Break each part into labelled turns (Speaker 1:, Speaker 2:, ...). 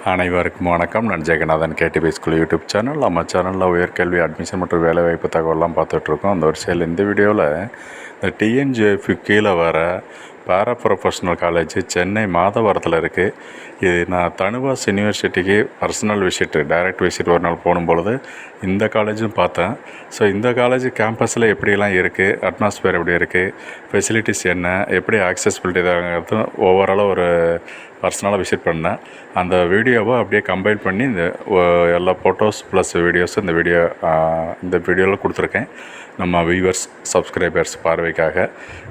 Speaker 1: அனைவருக்கும் வணக்கம். நான் Jeganathan KDP school YouTube channel. நம்ம சேனலில் உயர்கல்வி அட்மிஷன் மற்றும் வேலைவாய்ப்பு தகவலாம் பார்த்துட்ருக்கோம். அந்த வரிசையில் இந்த வீடியோவில் இந்த டிஎன்ஜிஎஃப்க்கு கீழே வர பேரா ப்ரொஃபஷனல் காலேஜ் சென்னை மாதவரத்தில் இருக்குது. இது நான் தனுவாஸ் யூனிவர்சிட்டிக்கு பர்சனல் விசிட், டைரக்ட் விசிட் ஒரு நாள் போகும்பொழுது இந்த காலேஜும் பார்த்தேன். ஸோ இந்த காலேஜ் கேம்பஸில் எப்படிலாம் இருக்குது, அட்மாஸ்பியர் எப்படி இருக்குது, ஃபெசிலிட்டிஸ் என்ன, எப்படி ஆக்சஸபிலிட்டி தாங்கிறது ஓவராலாக ஒரு பர்சனலாக விசிட் பண்ணேன். அந்த வீடியோவை அப்படியே கம்பைல் பண்ணி இந்த எல்லா ஃபோட்டோஸ் ப்ளஸ் வீடியோஸ் இந்த வீடியோவில் கொடுத்துருக்கேன். நம்ம வியூவர்ஸ், சப்ஸ்கிரைபர்ஸ் பார்வைக்காக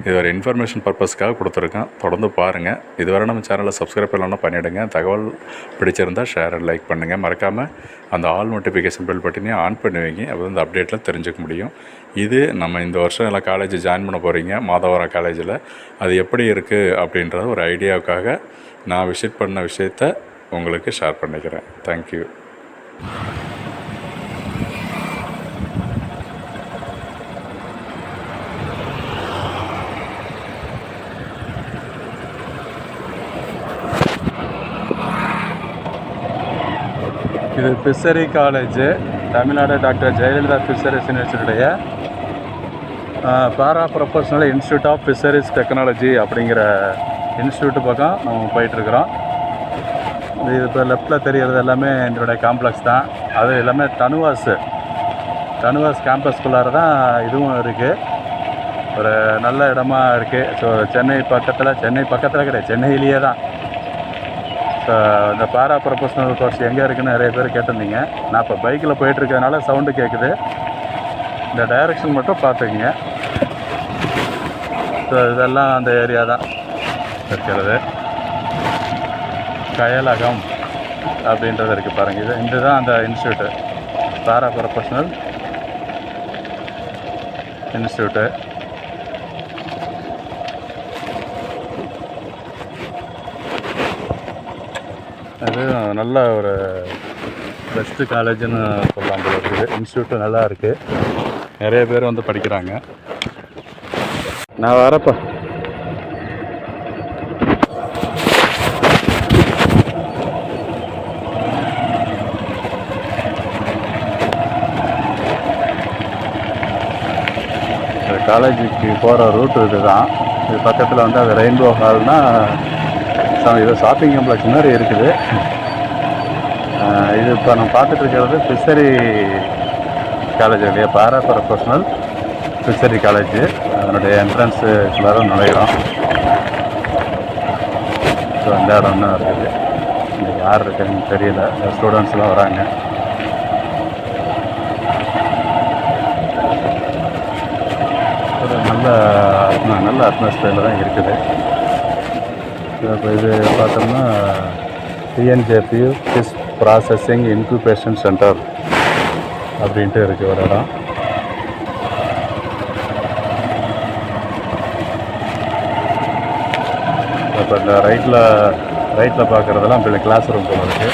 Speaker 1: இது ஒரு இன்ஃபர்மேஷன் பர்பஸ்க்காக கொடுத்துருக்கேன். தொடர்ந்து பாருங்கள். இதுவரை நம்ம சேனலில் சப்ஸ்கிரைப் பண்ணலாம் பண்ணிவிடுங்க. தகவல் பிடிச்சிருந்தால் ஷேர் அண்ட் லைக் பண்ணுங்கள். மறக்காமல் அந்த ஆல் நோட்டிஃபிகேஷன் பெல் பட்டனையும் ஆன் பண்ணி வைங்க. அப்போ இந்த அப்டேட்டில் தெரிஞ்சுக்க முடியும். இது நம்ம இந்த வருஷம் எல்லாம் காலேஜ் ஜாயின் பண்ண போகிறீங்க மாதவரம் காலேஜில். அது எப்படி இருக்குது அப்படின்றத ஒரு ஐடியாவுக்காக நான் விசிட் பண்ண விஷயத்தை உங்களுக்கு ஷேர் பண்ணிக்கிறேன். தேங்க்யூ.
Speaker 2: இது fishery college, Tamil Nadu doctor Jayalalithaa fisheries யூனிவர்சிட்டியுடைய para professional institute of fisheries technology அப்படிங்கிற இன்ஸ்டியூட்டு பக்கம் நம்ம போயிட்டுருக்குறோம். இது இப்போ லெஃப்டில் தெரிகிறது எல்லாமே என்னுடைய காம்ப்ளெக்ஸ் தான். அது எல்லாமே தனுவாஸ் கேம்பஸ்குள்ளார தான் இதுவும் இருக்குது. ஒரு நல்ல இடமா இருக்குது. ஸோ சென்னை பக்கத்தில் கிடையாது, சென்னையிலேயே தான். ஸோ இந்த பாரா ப்ரொஃபஷனல் கோர்ஸ் எங்கே இருக்குதுன்னு நிறைய பேர் கேட்டிருந்தீங்க. நான் இப்போ பைக்கில் போயிட்டுருக்கிறதுனால சவுண்டு கேட்குது. இந்த டைரெக்ஷன் மட்டும் பார்த்துக்குங்க. ஸோ இதெல்லாம் அந்த ஏரியா தான் இருக்கிறது. கயலகம் அப்படின்றது இருக்குது பாருங்கள். இதுதான் அந்த இன்ஸ்டியூட்டு, பாரா ப்ரொஃபஷனல் இன்ஸ்டியூட்டு. அது நல்ல ஒரு பெஸ்ட்டு காலேஜுன்னு சொல்லலாம் போல இருக்குது. இன்ஸ்டியூட்டு நல்லா இருக்குது. நிறைய பேர் வந்து படிக்கிறாங்க. நான் வரப்பா. காலேஜுக்கு போகிற ரூட்டு இது தான். இது பக்கத்தில் வந்து அது ரெயின்போ ஹால்னால் இது ஷாப்பிங் காம்ப்ளெக்ஸ் மாதிரி இருக்குது. இது இப்போ நம்ம பார்த்துட்டு இருக்கிறது ஃபிஷரி காலேஜ் இல்லையா, பாரா ப்ரொஃபஷனல் ஃபிஷரி காலேஜ். அதனுடைய என்ட்ரன்ஸு எல்லாரும் நுழையிறோம். ஸோ அந்த இடம் தான் இருக்குது. இன்றைக்கி யார் இருக்குன்னு தெரியல. ஸ்டூடெண்ட்ஸ்லாம் வராங்க. ஒரு நல்ல அட்மாஸ்பியரில் தான் இருக்குது. இப்போ இது பார்த்தோம்னா டிஎன்ஜிஎஃப்யூ ஃபிஷ் ப்ராசஸிங் இன்குபேஷன் சென்டர் அப்படின்ட்டு இருக்குது ஒரு இடம். இப்போ இந்த ரைட்டில் பார்க்குறதெல்லாம் இப்போ கிளாஸ் ரூம் போல இருக்குது.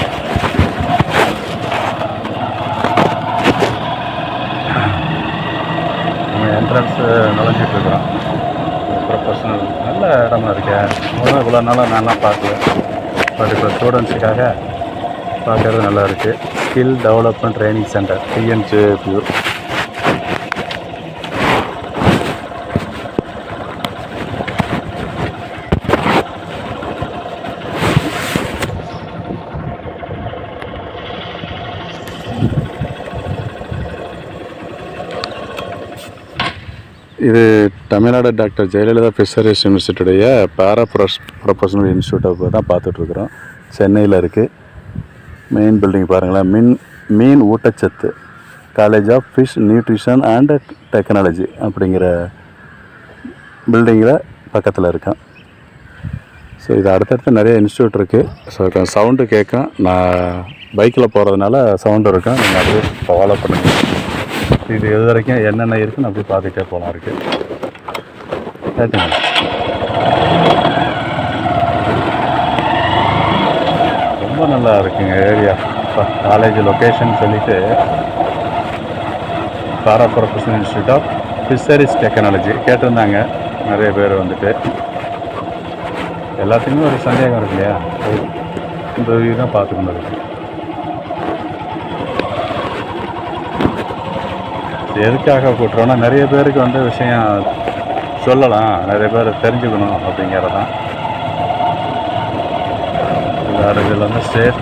Speaker 2: நம்ம என்ட்ரன்ஸு நுழைஞ்சிட்ருக்குறோம். ப்ரொஃபஷனல் நல்ல இடமா இருக்கேன். இவ்வளோ நாளாக நான்லாம் பார்க்கல. பட் இப்போ ஸ்டூடெண்ட்ஸுக்காக பார்க்குறது நல்லா இருக்குது. Skill development training centre TNJFU. இது தமிழ்நாடு டாக்டர் ஜெயலலிதா ஃபிஷரிஸ் யூனிவர்சிட்டியுடைய பாரா ப்ரொஃபஷனல் இன்ஸ்டியூட்டை தான் பார்த்துட்ருக்குறோம். சென்னையில் இருக்குது. மெயின் பில்டிங் பாருங்களேன். மீன் ஊட்டச்சத்து college of fish nutrition and technology அப்படிங்கிற பில்டிங்கில் பக்கத்தில் இருக்கேன். ஸோ இது அடுத்தடுத்து நிறைய இன்ஸ்டியூட் இருக்குது. ஸோ சவுண்டு கேட்கும். நான் பைக்கில் போகிறதுனால சவுண்டு இருக்கும். நீங்கள் அப்படியே ஃபாலோ பண்ணுங்கள். இது எது வரைக்கும் என்னென்ன இருக்குன்னு அப்படி பார்த்துட்டே போகலாம் இருக்குது. கேட்டுங்க. ரொம்ப நல்லா இருக்குங்க ஏரியா. காலேஜ் லொக்கேஷன் சொல்லிவிட்டு para professional institute of fisheries technology கேட்டிருந்தாங்க நிறைய பேர் வந்துட்டு. எல்லாத்துக்குமே ஒரு சந்தேகம் இருக்கு இல்லையா? இந்த வியூ தான் பார்த்துக்கொண்டு இருக்கு. எதுக்காக கூட்டுறோன்னா நிறைய பேருக்கு வந்து விஷயம் சொல்லலாம், நிறைய பேர் தெரிஞ்சுக்கணும் அப்படிங்கிறது தான். இதில் வந்து state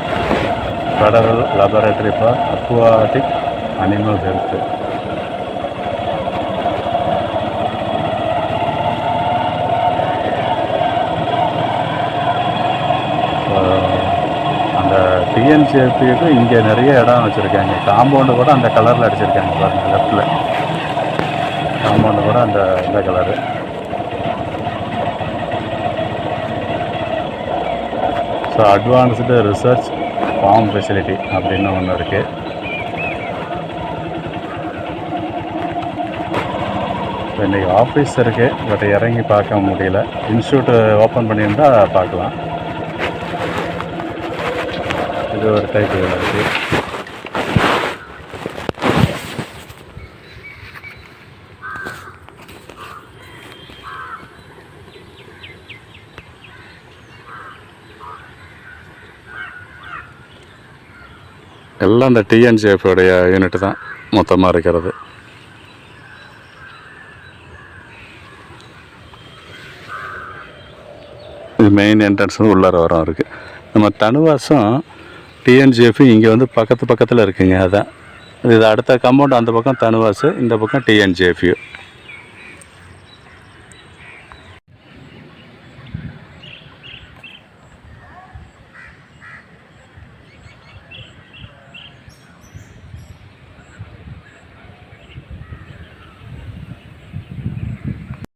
Speaker 2: federal laboratory for aquatic animal health. அந்த டிஎன்சிஎஃப்க்கு இங்கே நிறைய இடம் வச்சுருக்காங்க. காம்பவுண்டு கூட அந்த கலரில் அடிச்சிருக்காங்க பாருங்கள், லெஃப்டில் காம்பவுண்டு கூட இந்த colour. So advanced research farm facility அப்படின்னு ஒன்று இருக்குது. இன்றைக்கி ஆஃபீஸ் இருக்குது, பட் இறங்கி பார்க்க முடியல. இன்ஸ்டியூட் ஓப்பன் பண்ணியிருந்தால் பார்க்கலாம். இது ஒரு டைப் இருக்குது. எல்லாம் இந்த டிஎன்ஜிஎஃப்டைய யூனிட் தான் மொத்தமாக இருக்கிறது. இது மெயின் என்ட்ரன்ஸ் வந்து உள்ளார வரம் இருக்குது. நம்ம தனுவாசம் டிஎன்ஜிஎஃப் இங்கே வந்து பக்கத்தில் இருக்குங்க. அதுதான் இது அடுத்த காம்பவுண்ட், அந்த பக்கம் தனுவாசு, இந்த பக்கம் டிஎன்ஜிஎஃப்யூ.